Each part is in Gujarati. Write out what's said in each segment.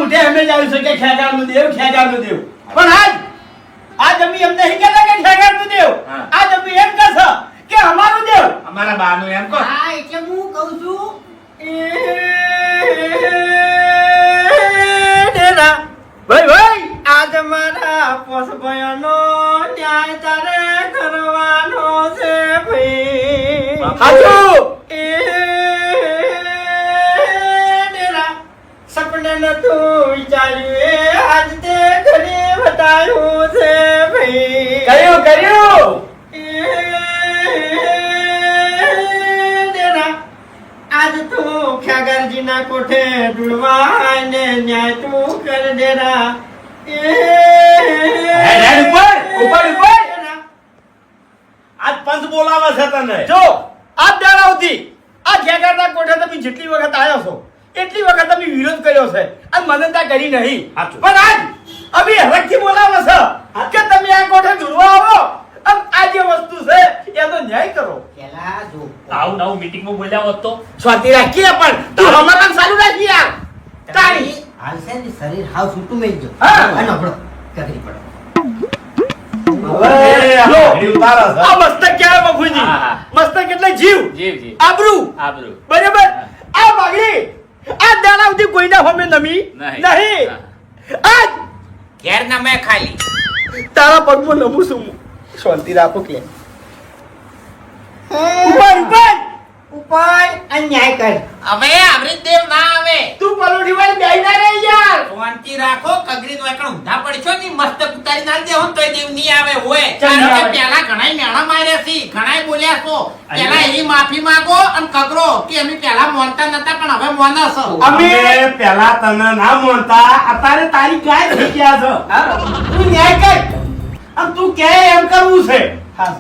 મોઢે હમેજ આવ્યું છે કે ખેગારનું દેવ પણ આજ અમે એમ નહીં કહેતા કે ખેગારનું દેવ આજ અમે એમ કહેશે કે અમારું દેવ અમારા બાનું એમ કહો. હા એટલે હું કહું છું ભાઈ આજ મારા પોસ ભયનો ન્યાય તારે કરવાનો છે ભાઈ સાચું સપને નતું વિચાર્યું આજ તે ઘરે બતાવ્યું છે ભાઈ કર્યું આજ તું ખ્યાગરજીના કોઠે ઢૂળવા ને ન્યાય તું કર દેરા ઉપર આજ પંચ બોલાવે છે તને જો આજ દાડાવતી આ ખ્યાગરના કોઠે તમે જેટલી વખત આવ્યો છો એટલી વખત તમે વિરોધ કર્યો છે અને મનતા કરી નહીં પણ આજ અભી હરખથી બોલાવે છે કે તમે આ કોઠે ઢૂળવા આવો આ જે વસ્તુ છે એનો ન્યાય કરો પેલા જો આવું નવું મીટિંગમાં બોલ્યા હોત તો સ્વાતિ રાખીએ પણ તું હમણાં સારું રાખી યાર તારી હાલ છે ને શરીર હાવ છૂટું મેલ જો હા. અને આપણો કગરી પડો આ મસ્તક ક્યારે મફુજી હા, હા. મસ્તક એટલે જીવ જીવ આબરૂ બરાબર આ માગણી આ દાનાવથી કોઈના હોમે નમી નહીં આજ ઘેર ના મેં ખાલી તારા પગમાં નમું છું હું. શાંતિ રાખો કે ઉપર ઉપર અન્યાય કર હવે અમૃત દેવ ના આવે તું પલોઠી વાળી બેહી ના રહી યાર શાંતિ રાખો કગરી નો એકણ ઊંધા પડશો ની મસ્ત ઉતારી ના દે હું તોય દેવ નહીં આવે હોય ચાલ કારણ કે આવે. પેલા ઘણાય મેણા માર્યા છે ઘણાય બોલ્યા છો પેલા એની માફી માંગો અને કગરો કે અમે પેલા મોનતા નતા પણ હવે મોના છો અમે પેલા તને ના માનતા અત્યારે તારી ગાય થઈ ગયા છે તું ન્યાય કર અને તું કે એમ કરવું છે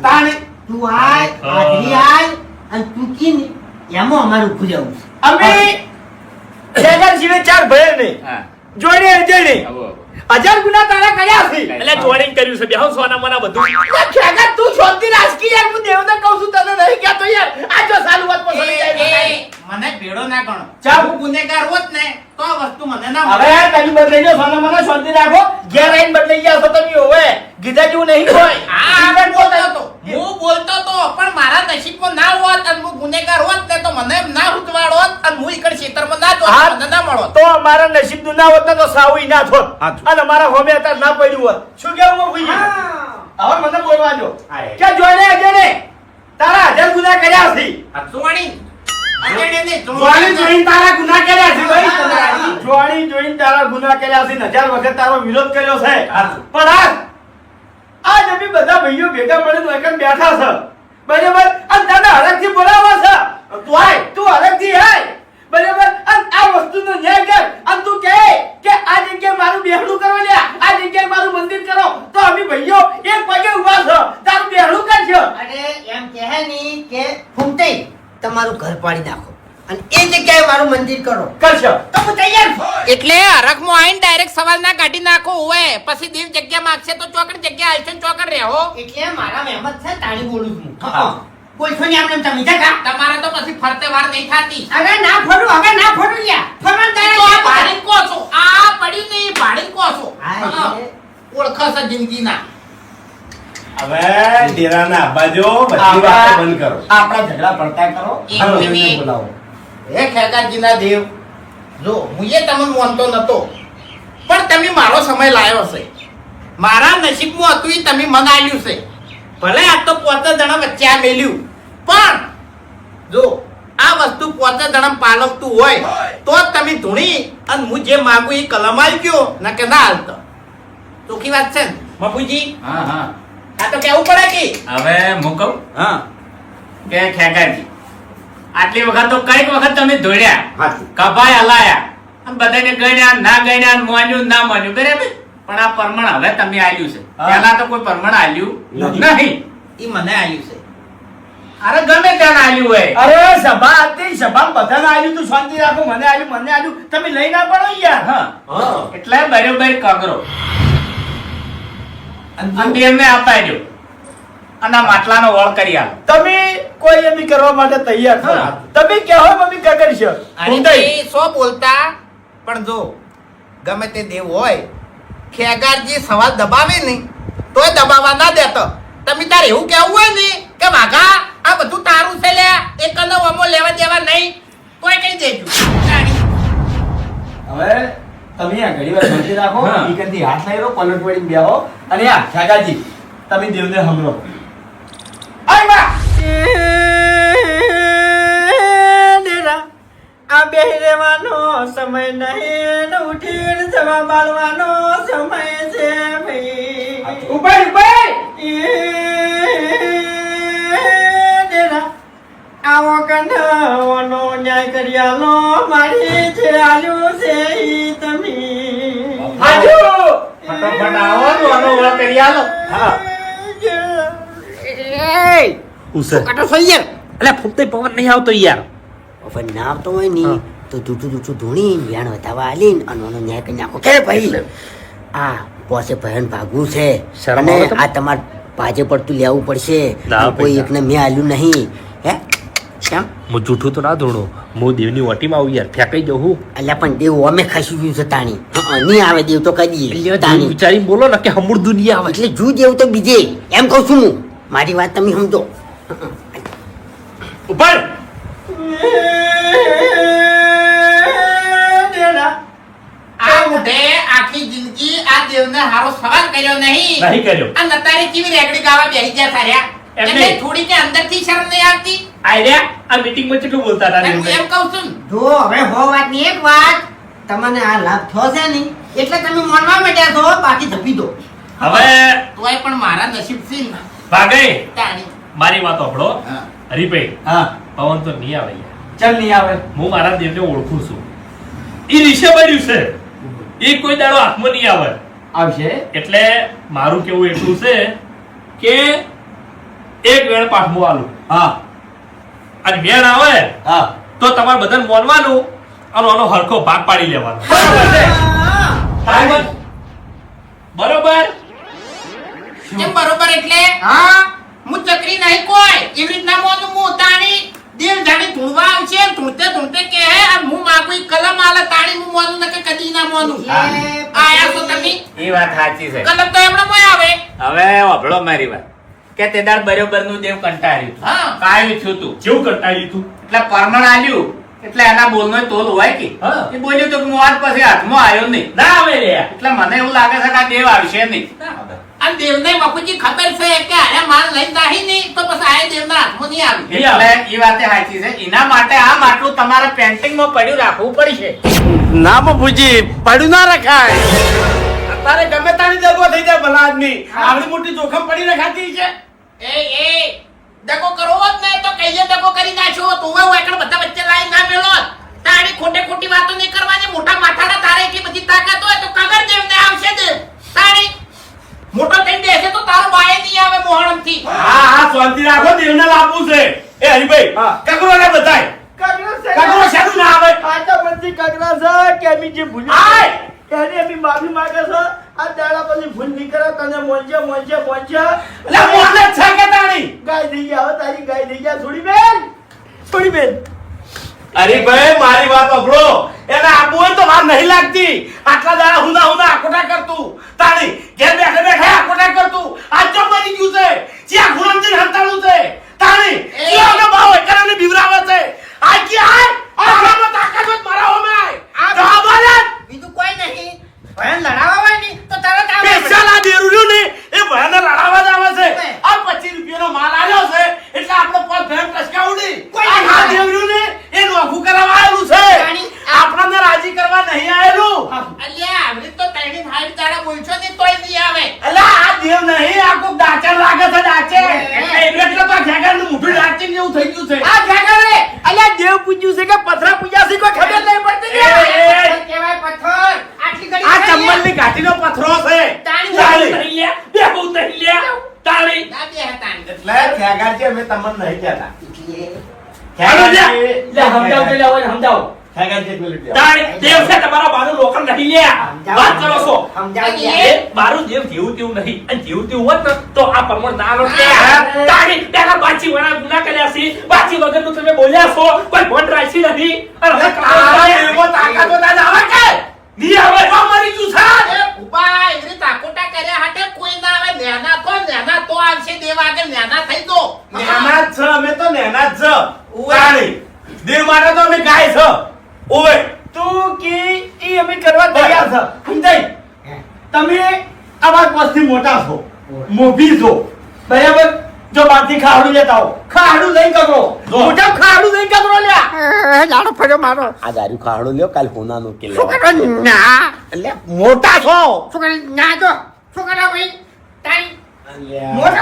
તાણે તું આય આઘરી આય અને તું કી એમાં અમારું ઉભું જવું છે અમે ખેગર જીવે ચાર ભય ને જોડે અજયને 1000 ગુના તારા કર્યા છે એટલે જોડિંગ કર્યું છે બેહો સોના મના બધું ખેગર તું શાંતિ રાખી યાર હું દેવને કહું છું તને નહીં કહેતો યાર આ જો સાલુ વાત પસંદ જાય મને ભેડો ના ગણો ચાલ. હું ગુનેગાર હોત ને તો આ વસ્તુ મને ના હવે તમે બદલાઈ જાઓ સોના મને શાંતિ રાખો ઘેર આવીને બદલાઈ ગયા છો તમે હવે ગીધા જેવું નહીં હોય હું બોલતો તો પણ મારા નસીબમાં ના હોત અને હું ગુનેગાર હોત ને તો મને એમ ના ઉતવાડ હોત અને હું ઈકડ ક્ષેત્રમાં ના જોત હા. મને ના મળોત તો અમારા નસીબનું ના હોત ને તો સાવું ના થોત અને અમારા હોમે અત્યારે ના પડ્યું હોત શું કેવું હું ભૂલી હવે મને બોલવા દો કે જોડે અજયને તારા 1000 ગુના કર્યા છે જોણી જોણી જોઈને તારા ગુના કર્યા છે ભાઈ જોણી જોઈને તારા ગુના કર્યા છે ને 1000 વખત તારો વિરોધ કર્યો છે પણ આજ અમે બધા ભાઈઓ ભેગા મળીને એકમ બેઠા છે બરાબર અને તને હરખથી બોલાવો છે તું હરખથી આય બરાબર અને આ વસ્તુનો ન્યાય કર અને તું કહે કે આ જગ્યાએ મારું બેહણું કરો લ્યા આ જગ્યાએ મારું મંદિર કરો તો અમે ભાઈઓ એક પગે ઊભા છે તારું બેહણું કરજો અરે એમ કહે ની કે ફૂમતે તમારું ઘર પાડી નાખો અને એ જગ્યાએ મારું મંદિર કરો કરશો તો હું તૈયાર છું એટલે હરખમાં આવીને ડાયરેક્ટ સવાલ ના કાઢી નાખો હોય પછી દેવ જગ્યા માંગશે તો ચોકડ જગ્યા આવશે ને ચોકડ રહેવો એટલે મારા મહેમત છે તાણી બોલું છું બોલશો ને આમને તમે જગા તમારે તો પછી ફરતે વાર નહીં થાતી અરે ના ફરું હવે ના ફરું લ્યા ફરવાન તો તારા આ ભાડી કો છો આ પડ્યું નહીં ભાડી કો છો હા, ઓળખસ જિંદગીના હવે ડેરાના બાજો બધી વાતો બંધ કરો આપણા ઝઘડા પડતા કરો એક મિનિટ. બોલાવો હે ખેગાજીના દેવ જો હું એ તમને માનતો નતો પણ તમે મારો સમય લાયો છે મારા નસીબમાં હતું ઈ તમે મને આલ્યું છે ભલે આ તો 5 જણા વચ્ચે આ મેલ્યું પણ જો આ વસ્તુ 5 જણા પાલવતું હોય તો જ તમે ધૂણી અને હું જે માગું એ કલમ આલજો ના કે ના હાલતો ચોખ્ખી વાત છે ને મફુજી હા આ તો કેવું પડે કે હવે હું કહું કે ખેગાજી આટલી વખત તો કઈક વખત તમે ધોડ્યા કભાઈ હલાયા અને બધાને ગણ્યા ના ગણ્યા માન્યું ના માન્યું બરાબર પણ આ પરમણ હવે તમે આલ્યું છે પહેલા તો કોઈ પરમણ આલ્યું નહીં ઈ મને આલ્યું છે અરે ગમે ત્યાં આલ્યું હોય અરે સભા હતી સભા બધાને આલ્યું તું શાંતિ રાખો મને આલ્યું તમે લઈ ના પડો યાર હા એટલે બરોબર કગરો અને બેને અપાડ્યો અને આ માટલાનો વળ કરી આલો તમે કોઈ એમ કરવા માટે તૈયાર છો હા. તમે કહો મમ્મી કગર છે અને એ સો બોલતા પણ જો ગમે તે દેવ હોય ખેગારજી સવાલ દબાવે નહીં તોય દબાવવા ના દેતો તમે તારે એવું કહેવું હોય ને કે વાઘા આ બધું તારું છે લે એક નો અમો લેવા દેવા નહીં તોય કહી દેજો હવે તમે આ ઘડી વાર શાંતિ રાખો હા. ઈકનથી હાથ લઈ લો પલટ વળીને બેહો અને આ કાકાજી તમે દેવને હમરો આય બા આ બેહી રહેવાનો સમય નહીં ને ઉઠીને જવા બાળવાનો સમય છે ભાઈ ઉપર ઉપર આવો કંઠવાનો ન્યાય કરી આલો મારી જે આલ્યું છે ઈ તમે હાજુ ફટાફટ આવો તો આનો ઓળખ કરી આલો હા ઉસર કાટો સહી યાર એટલે ફૂટતે પવન નહીં આવતો યાર હવે નામ તો હોય નહીં તો જૂઠું ધૂણી વ્યાણ વધાવા આલીન અને ઓનો ન્યાય કરી નાખો કે ભાઈ આ પોસે ભયન ભાગવું છે શરમ અને આવે તમને? આ તમાર પાજે પડતું લેવું પડશે ના કોઈ પૈસા. એકને મેં આલ્યું નહીં હે કેમ હું જૂઠું તો ના ધોણો હું દેવની ઓટીમાં આવું યાર ફેંકાઈ જવું અલ્યા પણ દેવ અમે ખાસી ગયું છે તાણી નહીં આવે દેવ તો કદી તાણી વિચારી બોલો ને કે હમુર દુનિયા આવે એટલે જુ દેવ તો બીજે એમ કહું છું હું મારી વાત તમે સમજો ઉપર આ ઉઠે આખી જિંદગી આ દેવને હારો સવાલ કર્યો નહીં નહીં કર્યો આ નતારે કેવી રેગડી ગાવા બેહી ગયા સાર્યા એમ એટલે નહીં. થોડી કે અંદરથી શરમ નહીં આવતી આઈડિયા આ મીટિંગમાં કેટલું બોલતા હતા એમ દેવને? એમ કહું છું ને. જો હવે હો વાતની એક વાત તમને આ લાભ થયો છે ને એટલે તમે મનવા માંડ્યા છો બાકી ધપી દો હવે તોય પણ મારા નસીબ છે ને ભાગઈ તાણી. મારી વાત સાંભળો હા. હરીભાઈ હા પવન તો નહીં આવે યાર ચલ નહીં આવે હું મારા દેવને ઓળખું છું ઈ રીશે બન્યું છે ઈ કોઈ દાડો હાથમાં નહીં આવે આવશે એટલે મારું કેવું એટલું છે કે એક વેણ પાઠમું આલું હા અને વેણ આવે હા તો તમારે બધાને મોનવાનું અને આનો હરખો ભાગ પાડી લેવાનો બરોબર કેમ બરોબર એટલે હા હું ચકરી નહીં કોઈ એવી રીતના મોનું હું તાણી દેવ જાણે ધૂણવા આવશે ધૂણતે કે હે આ હું માગું ઈ કલમ આલે તાણી હું મોનું નકે કદી ના મોનું આયા છો તમે એ વાત સાચી છે કલમ તો એમણે મોય આવે હવે વાપરો મારી વાત કે તે દાડ બરોબર નું દેવ કંટાળ્યું હા. કાયું થયું તું કેવું કંટાળ્યું તું? એટલે પરમણ આલ્યું એટલે એના બોલનો તોલ હોય કે હા. એ બોલ્યું તો કે હું આજ પછી હાથમાં આવ્યો નહીં ના આવે રે. એટલે મને એવું લાગે છે કે આ દેવ આવશે નહીં આ દેવને બાપુજી ખબર છે કે આને માલ લઈ નાહી નહીં તો પછી આ દેવના હાથમાં નહીં આવે નહીં આવે. એટલે એ વાતે સાચી છે એના માટે આ માટલું તમારે પેન્ટિંગમાં પડ્યું રાખવું પડશે ના બાપુજી પડ્યું ના રખાય અત્યારે ગમે તારી દગો થઈ જાય ભલા આદમી આવડી મોટી જોખમ પડી રખાતી છે એ દગો કરવો જ ને તો કહીએ દગો કરી નાખ્યો તો હું એકણ બધા વચ્ચે લાઈન ના મેલો તારી ખોટી વાતો નહીં કરવાની મોટા માથાના તારે એટલી બધી તાકાત હોય તો કગર દેવને આવશે જ તારી મોટો થઈ બેસે તો તારો બાય નહીં આવે મોહણમથી હા હા શાંતિ રાખો દેવને લાવવું છે એ હરીભાઈ હા. કકરો ને બધાય કકરો શેનું ના આવે આય એટલે મોને જ છે કે તાણી હરીભાઈ મારી વાત સાંભળો એને આબુ હોય તો વાર નહીં લાગતી આટલા દાડા હુંદા આકોટા કરતું તાણી ઘેર બેઠે બેઠે આકોટા કરતું આજ તો મરી ગયું છે જ્યાં ગુલામજી હંતાણું છે તાણી જીવાનો ભાવ એકરાને બીવરાવે છે આ કે આય આમાં તાકાત હોત મારા હોમે આય જવાબ આલે બીજું કોઈ નહીં ભયન લડાવવા હોય ને તો તરત આવે પેશાલા દેરુલ્યું ને એ ભયાનક લડાવા જ આવે છે આ 25 રૂપિયાનો માલ આવ્યો છે એટલે આપણો પગ ભેમ ટસકાવડી કોઈ આ નહીં. દેરુલ્યું ને એ નોખું કરવા આવેલું છે આપણને રાજી કરવા નહીં આવેલું અલ્યા આવડી તો તૈણી હાઈટ તારા બોલશો ને તોય નહીં આવે અલા આ દેવ નહીં આ કોક ડાચર લાગે છે ડાચર એટલે તો ખેગાનું મોઢું ડાચર જેવું થઈ ગયું છે આ ખેગારે અલ્યા દેવ પૂજ્યું છે કે પથરા પૂજ્યા છે કોઈ ખબર નહીં પડતી એ, એ, કહેવાય પથ્થર આટલી ઘડી આ ચંબલની ઘાટીનો પથરો છે તાણી તાળી. નહીં લ્યા બે બહુ નહીં લ્યા તાળી ના બે તાણી એટલે ખેગારજી અમે તમને નહીં કહેતા હાલો લ્યા. ખેગારજી એક મિનિટ લ્યા. તાળી દેવ છે તમારા બાનું લોકલ નહીં લ્યા વાત કરો છો સમજાવી એ મારું દેવ જેવું તેવું નહીં અને જેવું તેવું હોત ને તો આ પરમણ ના લો તાળી પેલા બાચી વણા ગુના કર્યા છે બાચી વગરનું તમે બોલ્યા છો કોઈ ભોટ રાખી નથી અને હવે આ દેવો તાકાત વધારે આવે કે દી આવે તો મરી ગયું છે એ ઉભા એવી તાકોટા કર્યા હાટે કોઈ ના આવે નેના તો આવશે દેવા આગળ નેના થઈ દો નેના જ છે અમે તો નેના જ છે ઓવે. તાણી દેવ માટે તો અમે ગાય છે ઓવે તું કે ઈ અમે કરવા તૈયાર છે સમજાય તમે આવા વસ્તી મોટા છો મોભી છો બરાબર જો બાથી ખાડું લેતા હો ખાડું લઈ કગરો જો. મોટા ખાડું લઈ કગરો લ્યા લાડો ફર્યો મારો આ દારૂ ખાડો લ્યો કાલ હોનાનું કે શું કરો ના એટલે મોટા છો શું કરે ના તો શું કરે ભાઈ તારી મોટો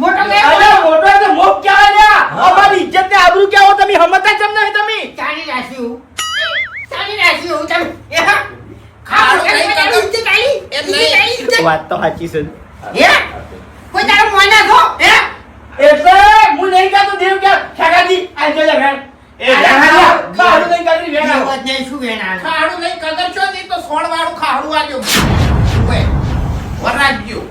મોટો તો મોપ ક્યાં લ્યા અમારી ઇજ્જત ને આબરૂ ક્યાં હો તમે હમતા કેમ નહીં તમે ચાલી રાખ્યું તમે ખાડું કઈ કગર એમ નહીં વાત તો સાચી છે કોઈ તારો મોના છો એટલે હું નહીં કહેતો દેવ કે ખેગાજી આ જો લે વેણ એ વેણ આલ્યા. ખાડું નહીં કરી વેણ આવો. ખાડું નહીં કગર છો નહીં તો સોળવાળું ખાડું આલ્યો ઓય વરાગ્યો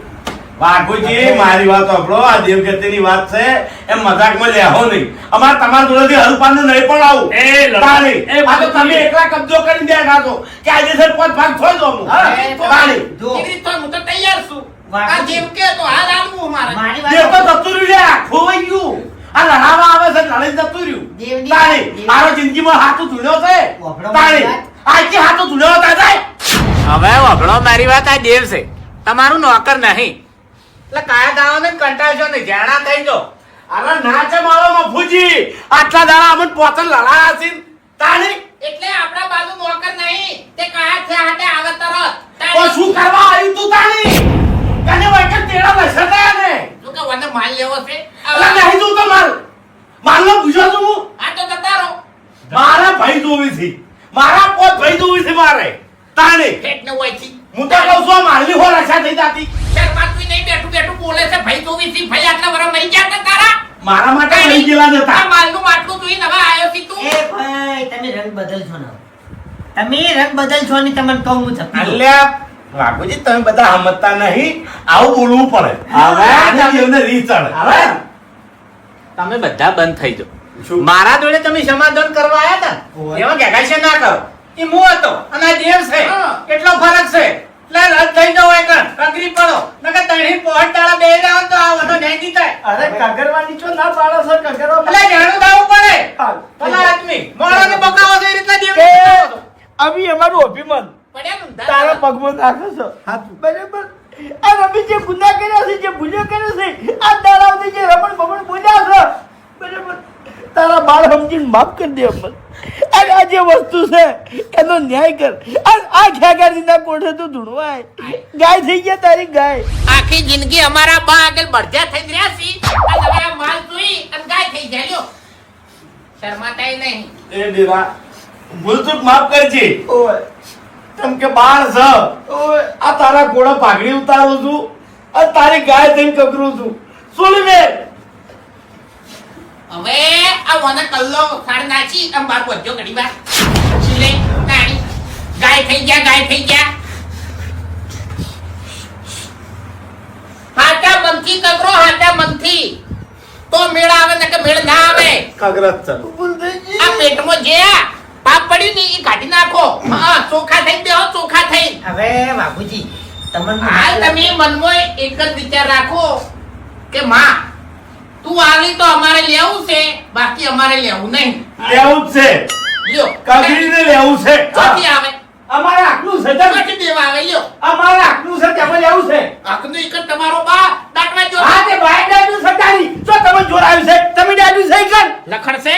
વાઘુજી મારી વાત સાંભળો આ દેવગતિની વાત છે એમ મજાકમાં લેહો નહીં અમાર તમારા જોડેથી હલપાનું નહીં પણ આવું એ લડો. તાણી. એ આ તો વાઘુજી. તમે એકલા કબજો કરીને બેઠા છો કે આજે સર પાંચ ભાગ થોઈ દો હું. હા. તાણી. એવી તો હું તો તૈયાર છું આ જેમ કે તો હાલ આલવું મારે દેવ તો જતું રહ્યું લ્યા, ખોવાઈ ગયું. આ લડાવા આવે છે લડાઈ જતું રહ્યું. તાણી. મારો જિંદગીમાં હાથું ધૂળ્યો છે તાણી. આજથી હાથું ધૂળ્યો હતા જાય. હવે વગડો મારી વાત આ દેવ છે તમારું નોકર નહીં એટલે કાયા દાવાને કંટાળશો નહીં જાણા થઈ જો અરે ના છે મારો મફુજી, આટલા દાડા અમને પોતન લડાયા છે તાણી. એટલે આપણા બાજુ નોકર નહીં તે કયા છે હાટે આવે તરત તો શું કરવા આવ્યું તું તાણી? કને વખત તેડા લસતા ને જો કે વને માલ લેવો છે અલા નહીં તું તો માલનો પૂછો છું હું. આ તો જતારો મારા ભાઈ જોવી છે, મારા પોત ભાઈ જોવી છે મારે તાણી. ફેટ ને હોયથી હું તો કહું છું આ માલની હો રક્ષા થઈ જાતી. શર્મા તું નહીં બેઠું બેઠું બોલે છે ભાઈ તો વીસી ભાઈ આટલા વરસ મરી ગયા તા તારા મારા માટે લઈ ગયેલા આ જતા. માલનું માટલું જોઈ નવા આવ્યો છી તું એ ભાઈ તમે રંગ બદલશો ને તમે રંગ બદલશો ને તમને કહું હું છપ્પી દઉં. અલ્યા વાઘુજી તમે બધા સમજતા નહીં, આવું બોલવું પડે. હવે આને જીવને રીત ચડે. હવે તમે બધા બંધ થઈ જાઓ શું? મારા જોડે તમે સમાધાન કરવા આયા હતા ઓય. એમાં ઘેઘાશે ના કરો એ હું હતો અને આ દેવ છે હા. કેટલો ફરક છે એટલે રદ થઈ જાઓ એકણ અઘરી પડો નકર તણી પોહટ તાળા બે જાવ તો આ વનો નહીં જીતાય અરે કગરવાની છો ના પાડો છો કગરવા એટલે જાણું દાવું પડે હા. ભલા આદમી મોળાને બકાવો છે એ રીતના દેવ કે અભી અમારું અભિમાન પડ્યા નું તારા પગમાં નાખો છો બરાબર આ રમી જે ગુના કર્યા છે જે ભૂલ્યો કર્યો છે આ દાડાઓથી જે રમણ ભમણ બોલ્યા છે બરાબર તારા બાળ સમજીને માફ કરી દે અમલ અને આ જે વસ્તુ છે એનો ન્યાય કર આ ખેગારીના કોઠે તો ધૂણવાય ગાય થઈ ગયા તારી ગાય આખી જિંદગી અમારા બા આગળ બળધ્યા થઈ રહ્યા છી આ તમારા માલ જોઈ અને ગાય થઈ જાય લ્યો શર્માતાય નહીં એ દેવા ભૂલચૂક માફ કરજે. ઓય કેમ કે બાળ છે ઓય આ તારા ઘોડા પાઘડી ઉતારું છું અને તારી ગાય થઈને કકરું છું. શું લે હવે આ વને કલ્લો સાડ નાચી આમ બાર વધ્યો ઘડી વાર પછી લે તાણી ગાય થઈ ગયા હાટા મનથી કગરો હાટા મનથી તો મેળ આવે ને કે મેળ ના આવે કગરત છે. આ પેટમાં જે પાપ પડ્યું ને એ કાઢી નાખો હા ચોખા થઈ બેહો ચોખા થઈ હવે બાપુજી તમને હાલ તમે મનમાં એક જ વિચાર રાખો કે માં તું આવી તો અમારે લેવું છે બાકી અમારે લેવું નહીં લેવું જ છે, લ્યો કગરીને લેવું છે. ચોથી આવે અમારે આટલું છે તેમ. ચોથી દેવા આવે લ્યો અમારે આટલું છે તેમાં લેવું છે આખનું એક જ તમારો બા દાટવા જો હા તે ભાઈ ડાડ્યું છે તારી જો તમે જોર આવ્યું છે તમે ડાડ્યું છે કર લખણ છે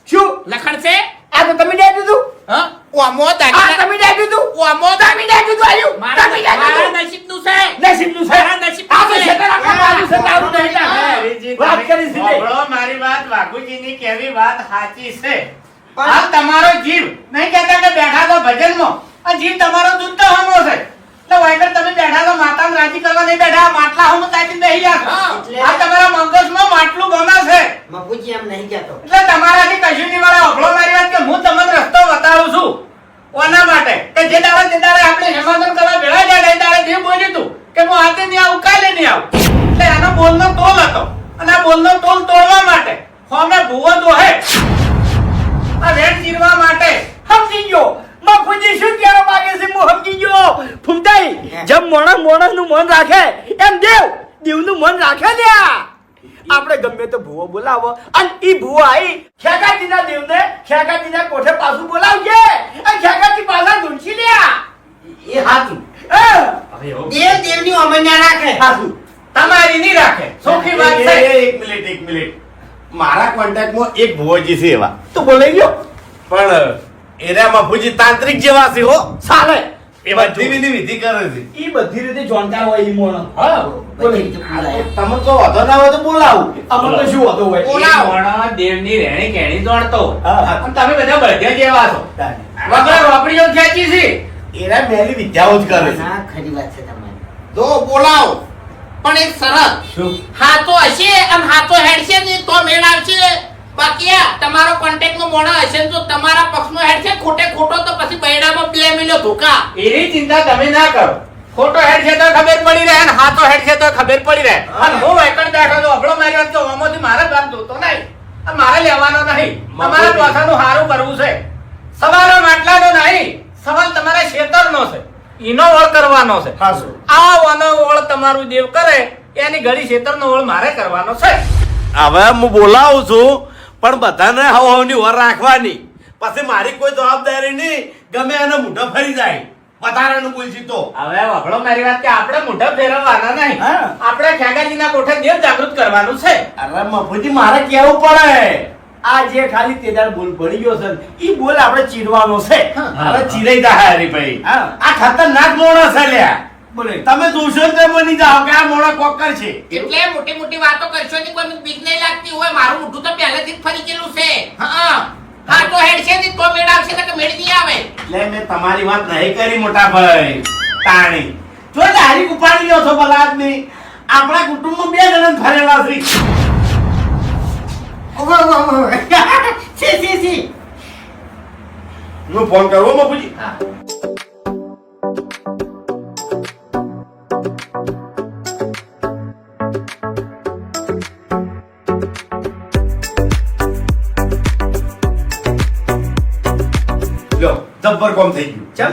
શું લખણ છે આ તો તમે ડાડ્યું તું હા ઓમો આ દાટવા તમે ડાડ્યું તું ઓમો તમે ડાડ્યું તું આલ્યું મારા તમે ડાડ્યું મારા નસીબનું છે નસીબનું છે મારા નસીબનું આ તો છે. શેતર આખા મારું છે તારું નહીં હા. લાગે. હરીજી, વાત તમે કરી સીધે. સાંભળો મારી વાત વાઘુજીની કેવી વાત સાચી છે આ તમારો જીવ નહીં કહેતા કે બેઠા તો ભજનમાં આ જીવ તમારો દૂધ તો હમો છે એટલે વાયકર તમે બેઠા તો માતાને રાજી કરવા નહીં બેઠા આ માટલા હમ તાકી બેહી ગયા છો. હા. આ તમારા મગજમાં માટલું ગમે છે બાપુજી એમ નહીં કહેતો એટલે તમારાથી કશું નહીં મારા અભળો મારી વાત કે હું તમને રસ્તો બતાવું છું કોના માટે કે જે દાડે આપણે સમાધાન કરવા ભેળા જાય એ દાડે જે બોલ્યું તું કે હું હાથે નહીં આવું કાલે નહીં આવું એટલે આનો બોલનો તોલ હતો અને આ બોલનો તોલ તોડવા માટે હોમે ભૂવો તો હે આ રેડ ચીરવા માટે સમજી ગયો બાપુજી શું કહેવા માંગે છે હું સમજી ગયો ફૂમતાઈ જેમ મોણસ નું મન રાખે એમ દેવનું મન રાખે ને આપણે ગમે તો ભૂવો બોલાવો અને ઈ ભૂવો આવી ખેગાજીના દેવને ખેગાજીના કોઠે પાછું બોલાવજે અને ખેગાજી પાછા ધૂંચી લ્યા એ હાચું દેવની અમન્યા રાખે પાછું તમારી નહીં રાખે સોખી વાત છે. એક મિનિટ મારા કોન્ટેક્ટમાં એક ભુવોજી છે એવા તો બોલાઈ ગયો પણ એરા બાપુજી તાંત્રિક જેવા છે હો ચાલે એ બધી વિધિ કરે છે ઈ બધી રીતે જાણતા હોય ઈ મોણસ હા. બોલે તમે તો વધો ના હોય તો બોલાવું અમને તો શું હતો હોય એ મોણો દેવની રહેણી કહેણી દોડતો હોય. હા. અને તમે બધા બળદિયા જેવા છો વગર વાપરીઓ ખેંચી છે. એરા મેલી વિદ્યાઓ જ કરે છે ના ખરી વાત છે તમારી. તો બોલાવો પણ એક શરત શું હાથો હશે અને હાથો હેડશે ને તો મેળ આવશે બાકી આ તમારો કોન્ટેક્ટમાં મોણા હશે ને તો તમારા પક્ષનો હેડશે ખોટે ખોટો તો પછી બૈડામાં 2 મિલ્યો ધોકા એની ચિંતા તમે ના કરો. ખોટો હેડ છે તો ખબર પડી રહે અને હાથો હેડ છે તો ખબર પડી રહે. અને હું એકણ બેઠો તો અભળો માર્યો તો આમાંથી મારે ગામ જોતો નહીં. આ મારે લેવાનો નહીં. તમારે પાછાનું હારું કરવું છે. સવાલ માટલાનો નહીં, સવાલ તમારા ખેતરનો છે. ઈનો ઓળ કરવાનો છે. હાસુ આ વાનો ઓળ તમારું દેવ કરે એની ઘડી ખેતરનો ઓળ મારે કરવાનો છે. હવે હું બોલાવું છું પણ બધાને હવની ઓર રાખવાની પછી મારી કોઈ જવાબદારી નહીં ગમે એને મોઢા ફરી જાય વધારાનું બોલছি તો હવે વભળો મારી વાત કે આપણે મોઢા ફેરવવાના નહીં. હા. આપણે ખેગાજીના કોઠે દેવ જાગૃત કરવાનું છે. અરે મફુજી મારે કેવું પડે આ જે ખાલી તેદાર બોલ ભણી ગયો છે ઈ બોલ આપણે ચીરવાનો છે હવે ચીરાઈ જાય હરીભાઈ હા. આ ખતરનાક મોણસ છે લ્યા બોલે તમે જોશો ને તો બની જાઓ કે આ મોણા કોકર છે એટલે મોટી મોટી વાતો કરશો ને કોઈ બીક નહીં લાગતી હોય મારું મોઢું તો પહેલેથી જ ફરી ગયેલું છે હા હાથો હેડશે ને તો મેળ આવશે ને કે મેળ નહીં આવે એટલે મેં તમારી વાત નહીં કરી મોટા ભાઈ તાણી જો હારી ઉપાડી લ્યો છો ભલા આદમી આપણા કુટુંબમાં 2 જણા ફરેલા છે સી હું ફોન કરવો બાપુજી લ્યો જબ્બર કોમ થઈ ગયું ચમ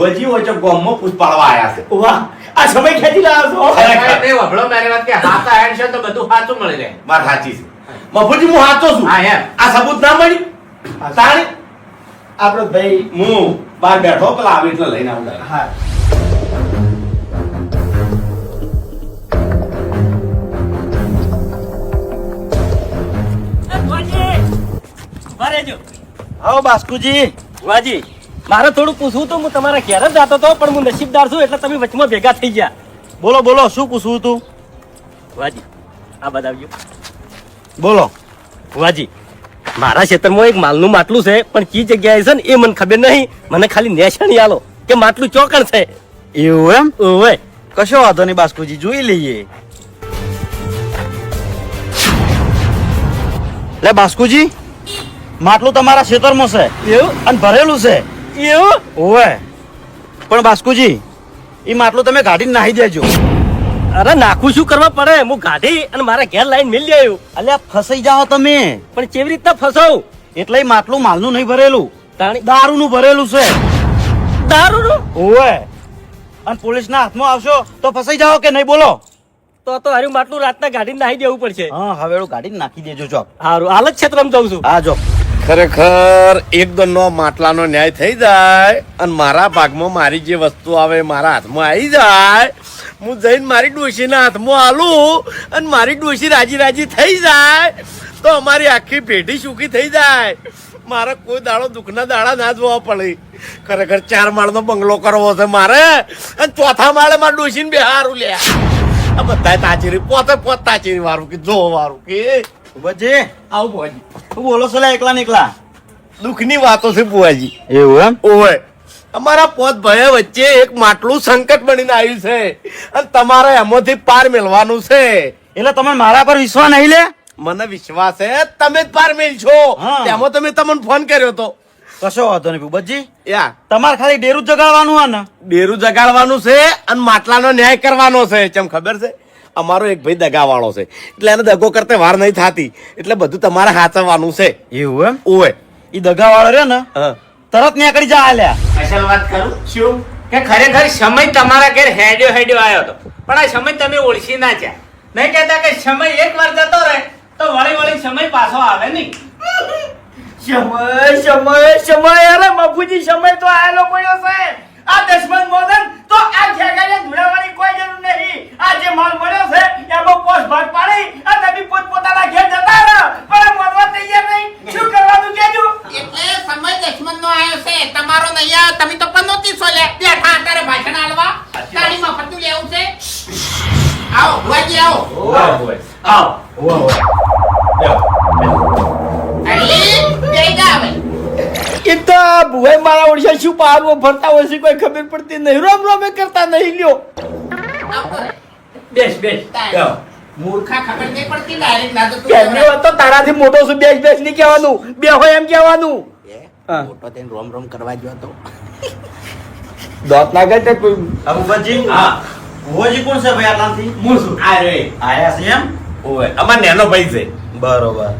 ઓજી ઓચો ગોમમાં પૂછ પાડવા આયા છે વાહ આ સમય ખેંચી લાવ્યો છો ખરેખર. તે વભળો મારી વાત કે હાથા હેડ છે તો બધું સાચું મળી રહે. માર સાચી છે બાપુજી હું હાચો છું હા, એમ. આ સબૂત ના મળી તાણી આપણો ભાઈ હું બહાર બેઠો પેલા આવે એટલે લઈને આવું હા આવો બાસ્કુજી વાજી મારે થોડું પૂછવું તો હું તમારા ઘેર જ જતો હતો પણ હું નસીબદાર છું એટલે તમે વચમાં ભેગા થઈ ગયા. બોલો બોલો શું પૂછવું હતું વાજી આ બતાવજો. બોલો વાજી મારા ક્ષેત્રમાં એક માલનું માટલું છે પણ કઈ જગ્યાએ છે ને એ મને ખબર નહીં. મને ખાલી નેશાની આલો કે માટલું ચોકણ છે. એવું એમ ઓવે કશો વાંધો નહીં બાસ્કુજી જોઈ લઈએ. લે બાસ્કુજી માટલું તમારા ખેતરમાં છે એવું અને ભરેલું છે એવું ઓવે પણ બાસ્કુજી એ માટલું તમે કાઢીને નાહી દેજો. અરે નાખું શું કરવા પડે હું ગાડી અને મારા ઘેર લાઈન મિલી આવ્યું. અલ્યા ફસાઈ જાઓ તમે પણ કેવી રીતના ફસાવું એટલે એ માટલું માલનું નહીં ભરેલું તાણી દારૂનું ભરેલું છે દારૂનું ઓવે અને પોલીસના હાથમાં આવશો તો ફસાઈ જાઓ કે નહીં બોલો. તો હારું માટલું રાતના ગાડીને નાહી દેવું પડશે. હા હવેળું કાઢીને નાખી દેજો ચોક. હારું હાલ જ ક્ષેત્રમાં જાઉં છું. હા જો ખરેખર એકદમ નો માટલાનો ન્યાય થઈ જાય અને મારા ભાગમાં મારી જે વસ્તુ આવે મારા હાથમાં આવી જાય હું જઈને મારી ડોશીના હાથમાં આલું અને મારી ડોશી રાજી રાજી થઈ જાય તો અમારી આખી પેઢી સુખી થઈ જાય મારે કોઈ દાડો દુઃખના દાડા ના જોવા પડે ખરેખર 4 માળનો બંગલો કરવો છે મારે અને 4થા માળે મારા ડોશીને બેહારું લ્યા આ બધા તાચેરી પોતે તાચેરી વાળું કે જો વાળું કે બજે આવું ભોજી શું બોલો છો લે એકલા ને એકલા? દુઃખની વાતો છે બુઆજી એવું એમ ઓવે અમારા પોત ભાઈ વચ્ચે એક માટલું સંકટ બનીને આવ્યું છે અને તમારે એમાંથી પાર મેળવાનું છે એટલે તમે મારા પર વિશ્વાસ નહીં લે? મને વિશ્વાસ છે તમે જ પાર મેળશો હા. તેમાં તમે તમને ફોન કર્યો તો કશો વાંધો નહીં ભૂપતજી યા તમારે ખાલી ડેરું જ જગાડવાનું હોય ને? ડેરું જગાડવાનું છે અને માટલાનો ન્યાય કરવાનો છે ચમ ખબર છે અમારો એક ભાઈ દગાવાળો છે એટલે એને દગો કરતે વાર નહીં થતી એટલે બધું તમારે હાચવવાનું છે એવું એમ ઓવે ઈ દગાવાળો રે ને હા તરત નીકળી જા આલ્યા. અસલ વાત કરું શું કે ખરેખર સમય તમારા ઘેર હેડ્યો આવ્યો હતો પણ આ સમય તમે ઓળખી ના જ્યા નહીં કહેતા કે સમય એકવાર જતો રહે તો વળી સમય પાછો આવે નહીં. સમય અરે બાપુજી સમય તો આયેલો પડ્યો છે. આ દશમન મોદન તો આ ખેગાને ધુડાવાની કોઈ જરૂર નહીં. આ જે માલ મળ્યો છે એમાં પોસ્ટ ભાગ પાડી અને તમે પોતપોતાના ઘેર જતા રહો પણ આ મોદવા તૈયાર નહીં. શું કરવાનું કેજો? એટલે સમય દશમનનો આવ્યો છે તમારો નહીં આવ્યો. તમે તો 95 લે બેઠા અત્યારે ભાષણ આલવા ગાડી મફતનું લેવું છે. આવો ભુવાજી આવો. અરે બેહી જા હવે. એક તો ભુવાઈ મારા ઓળશા શું પારવો ફરતા હોય છે કોઈ ખબર પડતી નહીં. રોમ રોમે કરતા નહીં લ્યો. આવો. બેસ મૂર્ખા ખબર નહીં પડતી ડાયરેક્ટ ના તો તું કેમને તો તારાથી મોટો છું બેસ બેસ નહીં કહેવાનું બે હોય એમ કહેવાનું. હા. મોટો થઈને રોમ રોમ કરવા ગયો તો દોત લાગે તે અબુબજી હા ભુવાજી કોણ છે ભાઈ આટલાથી? હું છું આ રે આયા છે એમ? ઓય અમાર નેનો ભાઈ છે. બરોબર.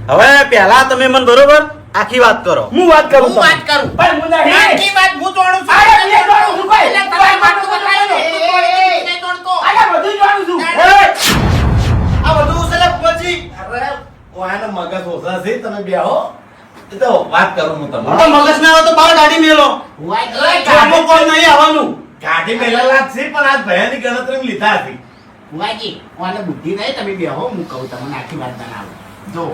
હવે પહેલા તમે મને બરોબર આખી વાત કરો. હું વાત કરું હું વાત કરું. પણ હું નહીં. આખી વાત હું તોડું છું. અરે, મેં તોડું છું ભાઈ. એટલે તમારે માટલું બતાવી દો. તું તોડી દે, નહીં તોડતો. અરે બધું જાણું છું. આ બધું છે લે ભુવાજી. અરે ઓયાના મગજ ઓછા છે તમે બેહો એ તો વાત કરું હું તમને. મોટો મગજ ના આવે તો બહાર ગાડી મેલો. ભુવાજી, આમાં કોઈ નહીં આવવાનું. ગાડી પહેલા લાગશે પણ આજ ભયાની ગણતરી લીધા હતી. ભુવાજી, ઓને બુદ્ધિ નહીં, તમે બેહો, હું કહું તમને આખી વાત જણાવું. જો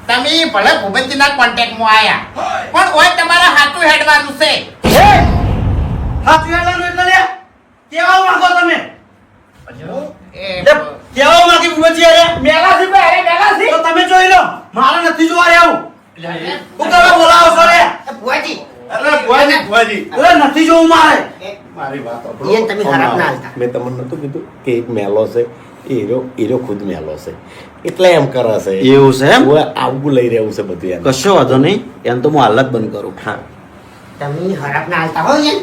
તમે ભલે ભૂપેન્દ્રના કોન્ટેક્ટમાં આયા પણ ઓય તમારે હાથું હેડવાનું છે. હાથ વેલાનું એટલે લે. કેવા માંગો તમે? એ લે, કેવા માંગી ભુવાજી અરે? મેલાથી ભાઈ, અરે મેલાથી. તો તમે જોઈ લો. મારે નથી જોવા આવું. હું કરવા બોલાવો છો રે? ભુવાજી, અરે ભુવાજી અરે નથી જોવું મારે. મારી વાત એ તમે ખરાબ ના હાલતા. મેં તમને નતું કીધું કે એક મેલો છે હીરો ખુદ મેલો છે એટલે એમ કરે છે. એવું છે એમ? ઓય આવું લઈ રહ્યું છે બધું એમ. કશો વાંધો નહીં. એમ તો હું હાલ જ બંધ કરું. હા તમે હરાપ ના હાલતા હોય એમ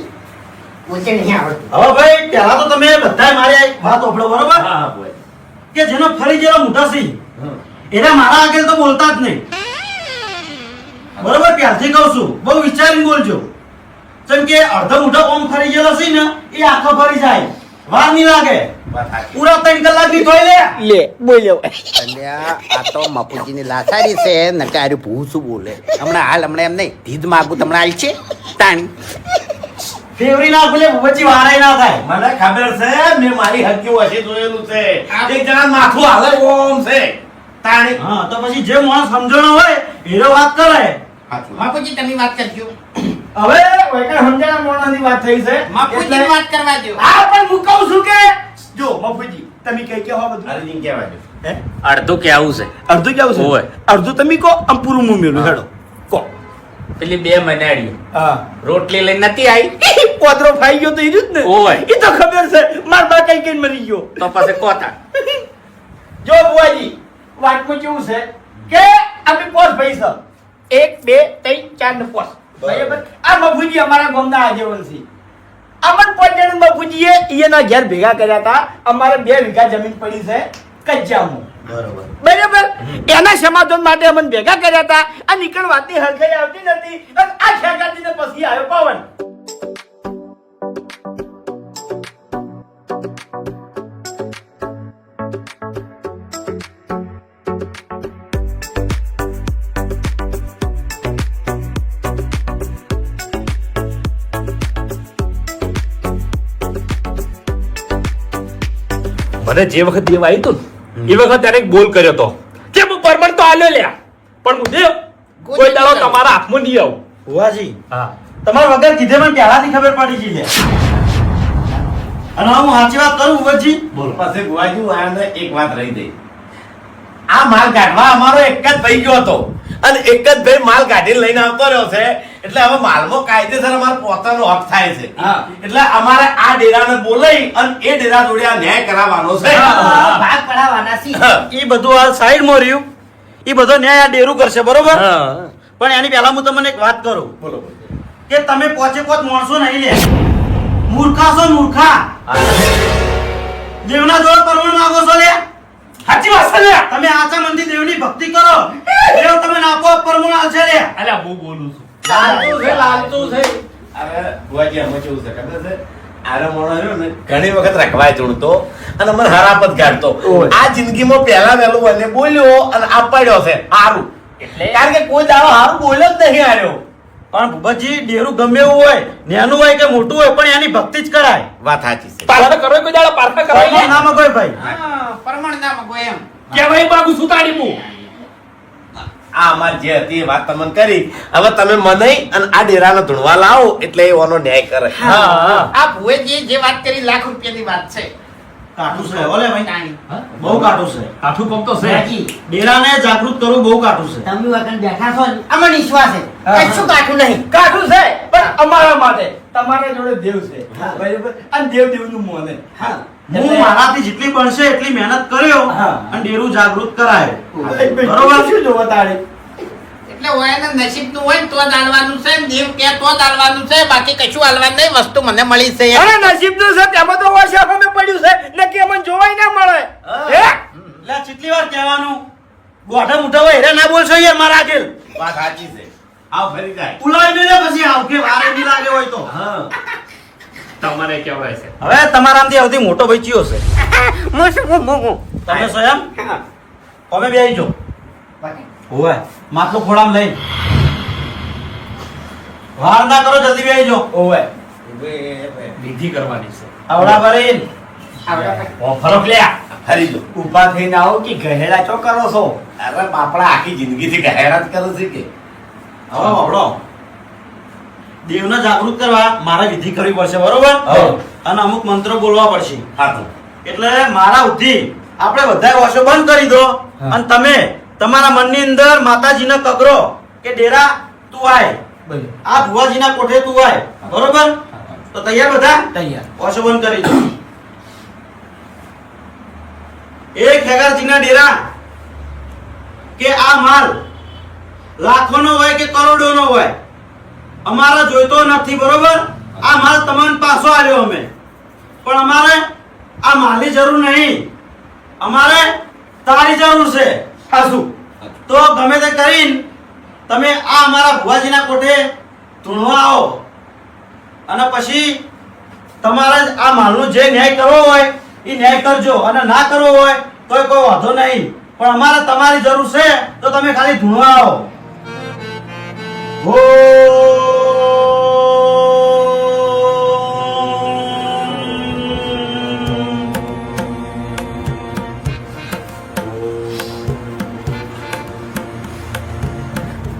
પોતે નહીં આવડતું. હવે ભાઈ પહેલા તો તમે બધાય મારી આ વાત ઓફળો બરોબર હા ભુવાજી. કે જેનો ફરી જેલો મોટા સી હમ. એના મારા આગળ તો બોલતા જ નહીં. બરોબર પ્યારથી કહું છું બહુ વિચારીને બોલજો. જેમ કે અડધો મોઢો ઓમ ફરી ગયેલો છે ને એ આખો ફરી જાય વાર નહીં લાગે. વાત સાચી. પૂરા 3 કલાકની થોઈ લે. લે બોલ્યો. અલ્યા આ તો મપુજીની લાચારી છે નકે આરે ભૂ શું બોલે હમણાં એમ નહીં ધીધ માગું તમને હાલ છે તાણી ફેવરી ના ભૂલે ભૂપતજી વારાય ના થાય. મને ખબર છે મેં મારી હક્કી વસે જોયેલું છે એક જણા માથું હાલે ઓમ છે તાણી. હા તો પછી જે માણસ સમજણો હોય એનો વાત કરે. બાપુજી તમે વાત કરજો. હવે વૈકા સમજાણા મોણાની વાત થઈ છે. બાપુજી વાત કરવા દો. હા પણ હું કહું છું કે જો મફુજી તમે કઈ કહો બધું. અરે જીન કહેવા દો. હે? અડધું કેવું છે અડધું કેવું છે? ઓય. અડધું તમે કહો આમ પૂરું મું મેલું હેડો કહો. પેલી 2 મનાડીઓ હા. રોટલી લઈને નથી આવી પોદરો ફાઈ ગયો તો ઈ જ ને. ઓય. ઈ તો ખબર છે માર બા કઈ કઈ મરી ગયો. તો પછી કોતા જો બુઆજી વાતમાં કેવું છે કે અમે પોસ ભાઈ છે 1 2 3 4 ને પોસ બરાબર. આ મફુજી અમારા ગામના આગેવાન છે. અમન પોજણ મફુજીએ એના ઘેર ભેગા કર્યા હતા. અમારે 2 વીઘા જમીન પડી છે કચ્ચામાં. બરોબર. બરાબર. એના સમાધાન માટે અમને ભેગા કર્યા હતા. આ નીકળ વાતની હરખાઈ આવતી નથી અને આ ખેગાજીને પછી આવ્યો પવન. મને જે વખત દેવ આવ્યું તું ને એ વખત એને એક બોલ કર્યો તો કે હું પરમણ તો આલ્યો લ્યા પણ હું દેવ કોઈ દાડો તમારા હાથમાં નહીં આવું. ભુવાજી હા તમારા વગર કીધે મને પહેલાથી ખબર પડી ગઈ છે. અને હું સાચી વાત કરું ભુવાજી. બોલો પછી ભુવાજી આને એક વાત રહી ગઈ. આ માલ કાઢવા અમારો એક જ ભાઈ ગયો હતો અને એક જ ભાઈ માલ કાઢીને લઈને આવતો રહ્યો છે એટલે હવે માલમાં કાયદેસર અમારો પોતાનો હક થાય છે. હા. એટલે અમારે આ ડેરાને બોલાવી અને એ ડેરા જોડે આ ન્યાય કરાવવાનો છે. ભાગ પડાવવાના છે. એ બધું હાલ સાઈડમાં રહ્યું. એ બધો ન્યાય આ ડેરું કરશે બરોબર. હા. પણ એની પહેલા હું તમને એક વાત કરું બોલો કે તમે પોચે પોચ માણસો નહીં લે. મૂર્ખા છો મૂર્ખા. દેવના જોડે પરમણ માંગો છો લે. સાચી વાત છે લ્યા. તમે આચા મંદી દેવની ભક્તિ કરો દેવ તમે નાપો પરમણ આલશે લે. અલ્યા હું બોલું છું લાલતું છે લાલતું છે અરે ભુવાજી આમાં કેવું છે ખબર છે આરે મોણો રહ્યો ને ઘણી વખત રખવાય ચૂણતો અને મને હરાપત કાઢતો આ જિંદગીમાં પહેલા વહેલું મને બોલ્યો અને આ પડ્યો છે હારું એટલે કારણ કે કોઈ દાડો હારું બોલ્યો જ નહીં આર્યો પણ ભૂપતજી ડેરું ગમે એવું હોય નાનું હોય કે મોટું હોય પણ એની ભક્તિ જ કરાય વાત સાચી છે પારખા કરો કોઈ દાડો પારખા કરાય કોઈ નામ કોઈ ભાઈ પરમાણ ના મગો એમ કે ભાઈ બાગુ સુતાડી મુ આ અમાર જે હતી એ વાત તમને કરી હવે તમે મને અને આ ડેરાને ધૂણવા લાવો એટલે એ ઓનો ન્યાય કરે આ ભુવેજી જે વાત કરી લાખ રૂપિયાની વાત છે કાઠું છે ઓલે ભાઈ તાણી. બહુ કાઠું છે કાઠું કોક તો છે ડેરાને જાગૃત કરવું બહુ કાઠું છે તમે વગર બેઠા છો ને અમને વિશ્વાસ છે હા. કશું કાઠું નહીં કાઠું છે પણ અમારા માટે તમારા જોડે દેવ છે બરાબર અને દેવનું મોને હું મારાથી જેટલી બનશે એટલી મહેનત કર્યો હા. અને ડેરું જાગૃત કરાય બરોબર બરોબર. શું જોવા તારે એટલે હોય ને નસીબનું હોય ને તો જ હાલવાનું છે ને દેવ કે તો જ હાલવાનું છે બાકી કશું હાલવાનું નહીં વસ્તુ મને મળી છે અરે નસીબનું છે તેમાં તો ઓછા અમે પડ્યું છે નક્કી અમને જોવાય ના મળે હે એટલે આ કેટલી વાર કહેવાનું ગોઠા મુઠા હોય હેરા ના બોલશો યાર મારા આગળ વાત સાચી છે આવ ફરી જાય ઉલાઈ દે પછી આવ કે વારે નહીં લાગે હોય તો તમારે કહેવાય છે હવે તમારામાંથી સૌથી મોટો ભાઈ ચિયો છે હું તમે સ્વયં તમે બેસી જો હોવે માટલું ખોડામાં લઈ વાર ના કરો જલ્દી બેસી જો ઓવે વિધિ કરવાની છે આવડા ભરી ઓ ફરક લ્યા ફરી જો ઊભા થઈને આવો કે ગહેડા ચો કરો છો અરે બાપડા આખી જિંદગીથી ગહેરાત કરે છે કે હવે આવડો દેવને જાગૃત કરવા મારે વિધિ કરવી પડશે બરોબર હા. અને અમુક મંત્રો બોલવા પડશે હા તો એટલે મારા ઉદ્ધિ આપણે બધા વાસો બંધ કરી દો હા. અને તમે તમારા મનની અંદર માતાજીને કગરો કે ડેરા તું આય આ ભુવાજીના કોઠે તું આય બરોબર તો તૈયાર બધા તૈયાર વાસો બંધ કરી દો એક ખેગારજીના ડેરા કે આ માલ લાખોનો હોય કે કરોડોનો હોય અમારે જોઈતો નથી બરોબર આ માલ તમને પાછો આલ્યો અમે પણ અમારે આ માલની જરૂર નહીં અમારે તારી જરૂર છે સાસુ તો ગમે તે કરીને તમે આ અમારા ભુવાજીના કોઠે ધૂણવા આવો અને પછી તમારે આ માલનો જે ન્યાય કરવો હોય એ ન્યાય કરજો અને ના કરવો હોય તોય કોઈ વાંધો નહીં પણ અમારે તમારી જરૂર છે તો તમે ખાલી ધૂણવા આવો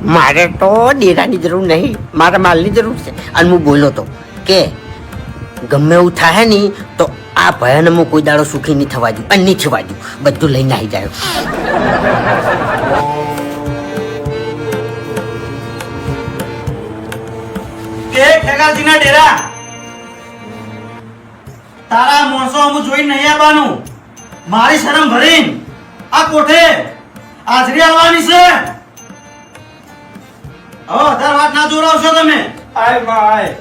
મારે તો ડેરાની જરૂર નહીં મારે માલની જરૂર છે અને હું બોલ્યો તો કે ગમે એવું થાય નહીં તો આ ભયાને હું કોઈ દાડો સુખી નહીં થવા દઉં અને નહીં થવા દઉં બધું લઈને આવી જાય કે ખેગાજીના ડેરા તારા માણસો અમુ જોઈ નહીં આવવાનું મારી શરમ ભરીને આ કોઠે હાજરી આવવાની છે હવે વધારે વાત ના જોરાવશો તમે આય માં આય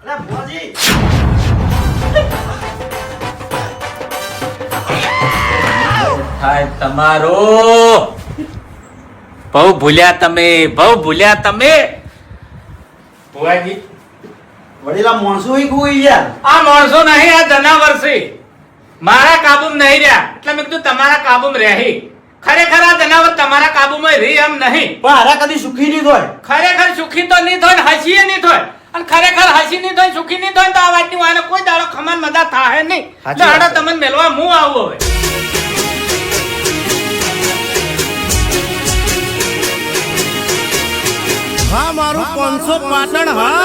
અરે ભુવાજી થાય તમારો બહુ ભૂલ્યા તમે ભુવાજી વડીલા માણસો ઈ કોઈ યાર આ માણસો નહીં આ જનાવર છે મારા કાબુમાં નહીં રહ્યા એટલે મેં કીધું તમારા કાબુમાં રહી ખરેખર આ જનાવર તમારા કાબુમાં રહી એમ નહીં પણ હારા કદી સુખી નહીં થાય ખરેખર સુખી તો નહીં થાય ને હસીએ નહીં થાય અને ખરેખર હસી નહીં થાય સુખી નહીં થાય તો આ વાતની વાને કોઈ દાડો ખમાન મદા થાય નહીં સાચી વાત દાડો છે. તમને મેલવા હું આવું હવે હા મારું 500 પાટણ હા